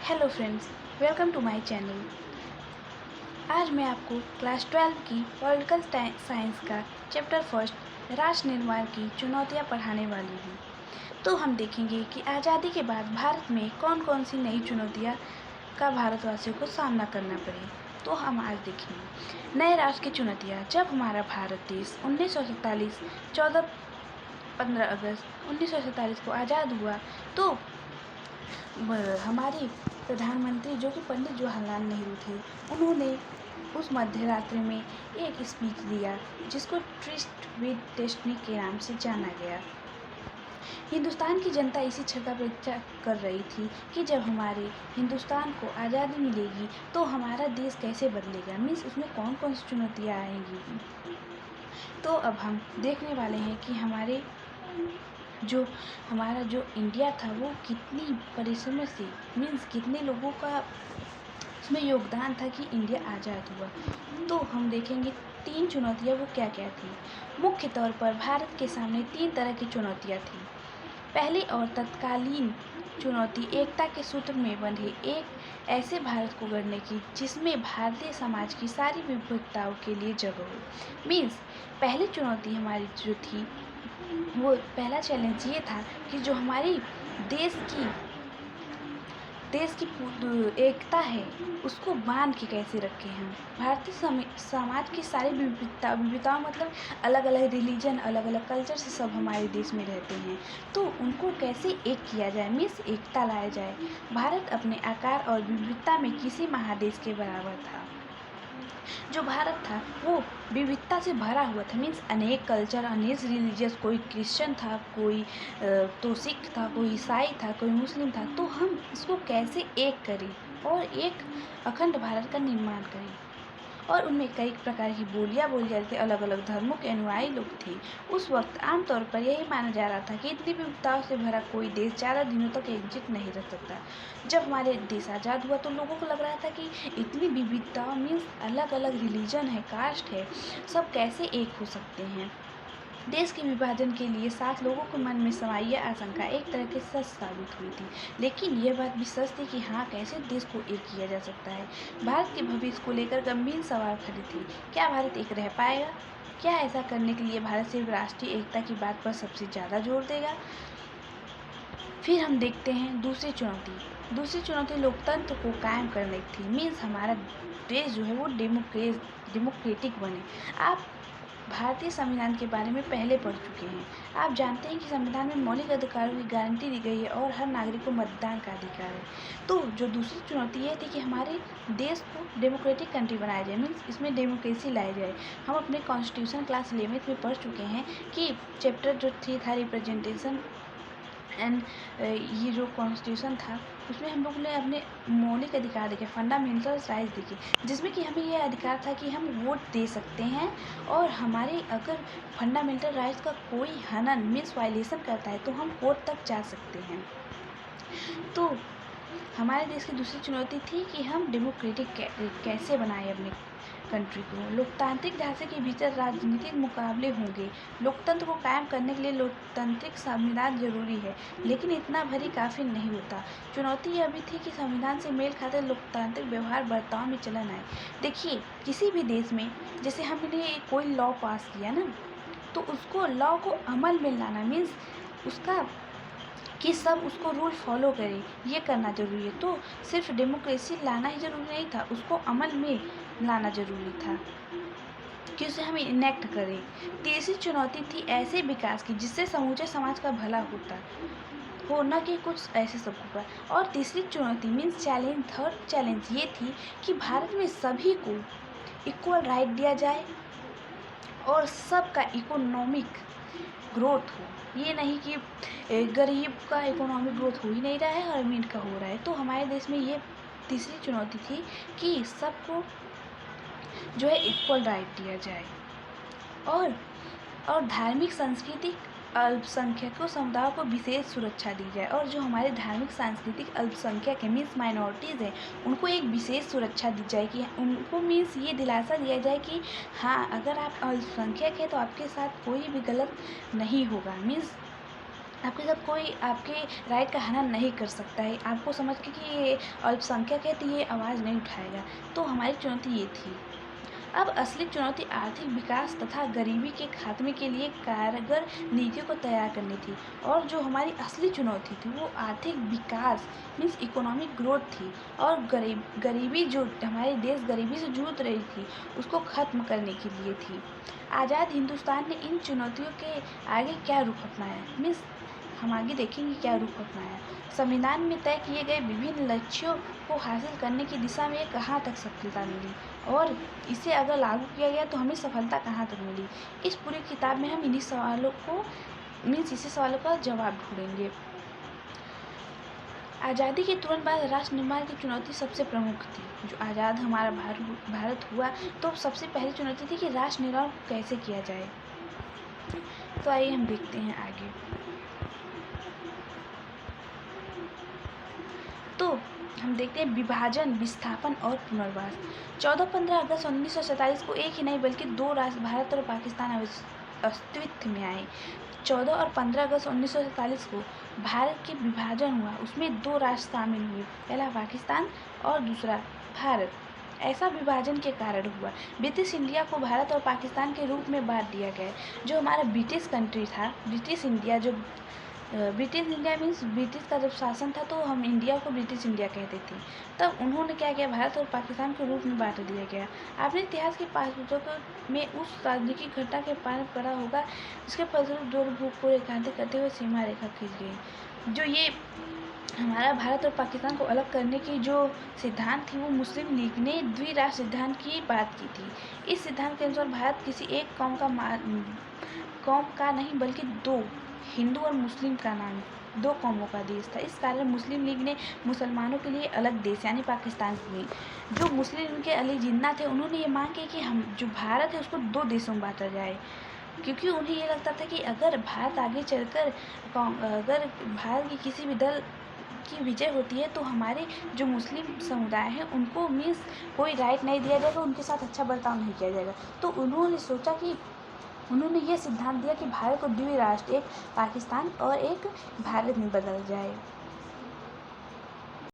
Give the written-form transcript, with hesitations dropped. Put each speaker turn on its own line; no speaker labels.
Hello friends, welcome to my channel. आज मैं आपको क्लास 12 की पॉलिटिकल साइंस का चैप्टर फर्स्ट राष्ट्र निर्माण की चुनौतियां पढ़ाने वाली हूँ। तो हम देखेंगे कि आज़ादी के बाद भारत में कौन कौन सी नई चुनौतियां का भारतवासियों को सामना करना पड़े। तो हम आज देखेंगे नए राष्ट्र की चुनौतियाँ। जब हमारा भारत देश 1947 15 अगस्त 1947 को आज़ाद हुआ तो हमारे प्रधानमंत्री जो कि पंडित जवाहरलाल नेहरू थे, उन्होंने उस मध्य रात्रि में एक स्पीच दिया जिसको ट्रिस्ट विद डेस्टिनी के नाम से जाना गया। हिंदुस्तान की जनता इसी क्षण प्रतीक्षा कर रही थी कि जब हमारे हिंदुस्तान को आज़ादी मिलेगी तो हमारा देश कैसे बदलेगा, मीन्स उसमें कौन कौन सी चुनौतियाँ आएंगी। तो अब हम देखने वाले हैं कि हमारा जो इंडिया था वो कितनी परिश्रम से, मीन्स कितने लोगों का उसमें योगदान था कि इंडिया आज़ाद हुआ। तो हम देखेंगे 3 चुनौतियाँ वो क्या क्या थी। मुख्य तौर पर भारत के सामने 3 तरह की चुनौतियाँ थी। पहली और तत्कालीन चुनौती एकता के सूत्र में बंधे एक ऐसे भारत को गढ़ने की जिसमें भारतीय समाज की सारी विविधताओं के लिए जगह हो। मीन्स पहली चुनौती हमारी जो थी, वो पहला चैलेंज ये था कि जो हमारी देश की एकता है उसको बांध के कैसे रखें हम। भारतीय समाज की सारी विविधताओं मतलब अलग अलग रिलीजन, अलग अलग कल्चर से सब हमारे देश में रहते हैं, तो उनको कैसे एक किया जाए, मीन्स एकता लाया जाए। भारत अपने आकार और विविधता में किसी महादेश के बराबर था। जो भारत था वो विविधता से भरा हुआ था, मीन्स अनेक कल्चर, अनेक रिलीजियस, कोई क्रिश्चियन था, कोई तो सिख था, कोई ईसाई था, कोई मुस्लिम था। तो हम इसको कैसे एक करें और एक अखंड भारत का निर्माण करें। और उनमें कई प्रकार की बोलियाँ बोली जाती थी, अलग अलग धर्मों के अनुयायी लोग थे। उस वक्त आमतौर पर यही माना जा रहा था कि इतनी विविधताओं से भरा कोई देश ज़्यादा दिनों तक एकजुट नहीं रह सकता। जब हमारे देश आज़ाद हुआ तो लोगों को लग रहा था कि इतनी विविधताओं, मीन्स अलग अलग रिलीजन है, कास्ट है, सब कैसे एक हो सकते हैं। देश के विभाजन के लिए 7 लोगों के मन में समाई यह आशंका एक तरह की सच साबित हुई थी। लेकिन यह बात भी सच थी कि हाँ, कैसे देश को एक किया जा सकता है। भारत के भविष्य को लेकर गंभीर सवाल खड़े थे। क्या भारत एक रह पाएगा? क्या ऐसा करने के लिए भारत सिर्फ राष्ट्रीय एकता की बात पर सबसे ज़्यादा जोर देगा? फिर हम देखते हैं दूसरी चुनौती लोकतंत्र को कायम करने की थी। मीन्स हमारा देश जो है वो डेमोक्रेटिक बने। आप भारतीय संविधान के बारे में पहले पढ़ चुके हैं। आप जानते हैं कि संविधान में मौलिक अधिकारों की गारंटी दी गई है और हर नागरिक को मतदान का अधिकार है। तो जो दूसरी चुनौती ये थी कि हमारे देश को डेमोक्रेटिक कंट्री बनाया जाए, मीन्स इसमें डेमोक्रेसी लाई जाए। हम अपने कॉन्स्टिट्यूशन क्लास 11th में पढ़ चुके हैं कि चैप्टर जो 3 था रिप्रेजेंटेशन एंड ये जो कॉन्स्टिट्यूशन था उसमें हम लोग ने अपने मौलिक अधिकार देखे, फंडामेंटल राइट्स देखे, जिसमें कि हमें यह अधिकार था कि हम वोट दे सकते हैं और हमारे अगर फंडामेंटल राइट्स का कोई हनन, मीन्स वायलेशन करता है तो हम कोर्ट तक जा सकते हैं। तो हमारे देश की दूसरी चुनौती थी कि हम डेमोक्रेटिक कैसे बनाए अपने कंट्री को। लोकतांत्रिक ढांचे के भीतर राजनीतिक मुकाबले होंगे। लोकतंत्र को कायम करने के लिए लोकतांत्रिक संविधान जरूरी है, लेकिन इतना भरी काफ़ी नहीं होता। चुनौती यह भी थी कि संविधान से मेल खाते लोकतांत्रिक व्यवहार बर्ताव में चलन आए। देखिए, किसी भी देश में जैसे हमने कोई लॉ पास किया ना, तो उसको लॉ को अमल में लाना, मीन्स उसका कि सब उसको रूल फॉलो करें, ये करना ज़रूरी है। तो सिर्फ डेमोक्रेसी लाना ही ज़रूरी नहीं था, उसको अमल में लाना ज़रूरी था कि उसे हम इनेक्ट करें। तीसरी चुनौती थी ऐसे विकास की जिससे समूचे समाज का भला होता हो, न कि कुछ ऐसे सबको पर। और तीसरी चुनौती मीन्स चैलेंज, थर्ड चैलेंज ये थी कि भारत में सभी को इक्वल राइट दिया जाए और सबका इकोनॉमिक ग्रोथ हो। ये नहीं कि गरीब का इकोनॉमिक ग्रोथ हो ही नहीं रहा है और अमीर का हो रहा है। तो हमारे देश में ये तीसरी चुनौती थी कि सबको जो है इक्वल राइट दिया जाए और धार्मिक सांस्कृतिक अल्पसंख्यकों समुदायों को विशेष सुरक्षा दी जाए। और जो हमारे धार्मिक सांस्कृतिक अल्पसंख्यक है, मीन्स माइनॉरिटीज़ हैं, उनको एक विशेष सुरक्षा दी जाए कि उनको मीन्स ये दिलासा दिया जाए कि हाँ, अगर आप अल्पसंख्यक हैं तो आपके साथ कोई भी गलत नहीं होगा। मीन्स आपके साथ कोई आपके राइट का हनन नहीं कर सकता है। आपको समझ के कि ये अल्पसंख्यक है तो ये आवाज़ नहीं उठाएगा। तो हमारी चुनौती ये थी। अब असली चुनौती आर्थिक विकास तथा गरीबी के खात्मे के लिए कारगर नीतियों को तैयार करनी थी। और जो हमारी असली चुनौती थी वो आर्थिक विकास मीन्स इकोनॉमिक ग्रोथ थी। और गरीबी जो हमारे देश गरीबी से जूझ रही थी उसको ख़त्म करने के लिए थी। आज़ाद हिंदुस्तान ने इन चुनौतियों के आगे क्या रुख अपनाया मीन्स हम आगे देखेंगे क्या रुख अपनाया। संविधान में तय किए गए विभिन्न लक्ष्यों को हासिल करने की दिशा में कहाँ तक सफलता मिली और इसे अगर लागू किया गया तो हमें सफलता कहाँ तक मिली। इस पूरी किताब में हम इन्हीं सवालों को मीन्स इसी सवालों का जवाब ढूंढेंगे। आज़ादी के तुरंत बाद राष्ट्र निर्माण की चुनौती सबसे प्रमुख थी। जो आज़ाद हमारा भारत हुआ तो सबसे पहली चुनौती थी कि राष्ट्र निर्माण कैसे किया जाए। तो आइए हम देखते हैं आगे। तो हम देखते हैं विभाजन, विस्थापन और पुनर्वास। 14-15 अगस्त 1947 को एक ही नहीं बल्कि दो राष्ट्र भारत और पाकिस्तान अस्तित्व में आए। 14 और 15 अगस्त 1947 को भारत के विभाजन हुआ। उसमें दो राष्ट्र शामिल हुए, पहला पाकिस्तान और दूसरा भारत। ऐसा विभाजन के कारण हुआ। ब्रिटिश इंडिया को भारत और पाकिस्तान के रूप में बांट दिया गया। जो हमारा ब्रिटिश कंट्री था, ब्रिटिश इंडिया, जो ब्रिटिश इंडिया मीन्स ब्रिटिश का जब शासन था तो हम इंडिया को ब्रिटिश इंडिया कहते थे। तब उन्होंने क्या किया, भारत और पाकिस्तान के रूप में बांट दिया गया। आपने इतिहास के पाठ्यपुस्तकों में उस राजनीतिक घटना के बारे में पढ़ा होगा जिसके फलस्वरूप दो भूख को रेखांकित करते हुए सीमा रेखा खींच गई। जो ये हमारा भारत और पाकिस्तान को अलग करने की जो सिद्धांत थी वो मुस्लिम लीग ने द्विराष्ट्र सिद्धांत की बात की थी। इस सिद्धांत के अनुसार भारत किसी एक कौम का नहीं बल्कि दो, हिंदू और मुस्लिम का नाम, दो कौमों का देश था। इस कारण मुस्लिम लीग ने मुसलमानों के लिए अलग देश यानी पाकिस्तान की, जो मुस्लिम के अली जिन्ना थे उन्होंने ये मांग की कि हम जो भारत है उसको दो देशों में बांटा जाए। क्योंकि उन्हें ये लगता था कि अगर भारत आगे चलकर अगर भारत के किसी भी दल की विजय होती है तो हमारे जो मुस्लिम समुदाय है उनको मीन्स कोई राइट नहीं दिया जाएगा, उनके साथ अच्छा बर्ताव नहीं किया जाएगा। तो उन्होंने सोचा कि उन्होंने ये सिद्धांत दिया कि भारत को द्विराष्ट्र, एक पाकिस्तान और एक भारत में बदल जाए।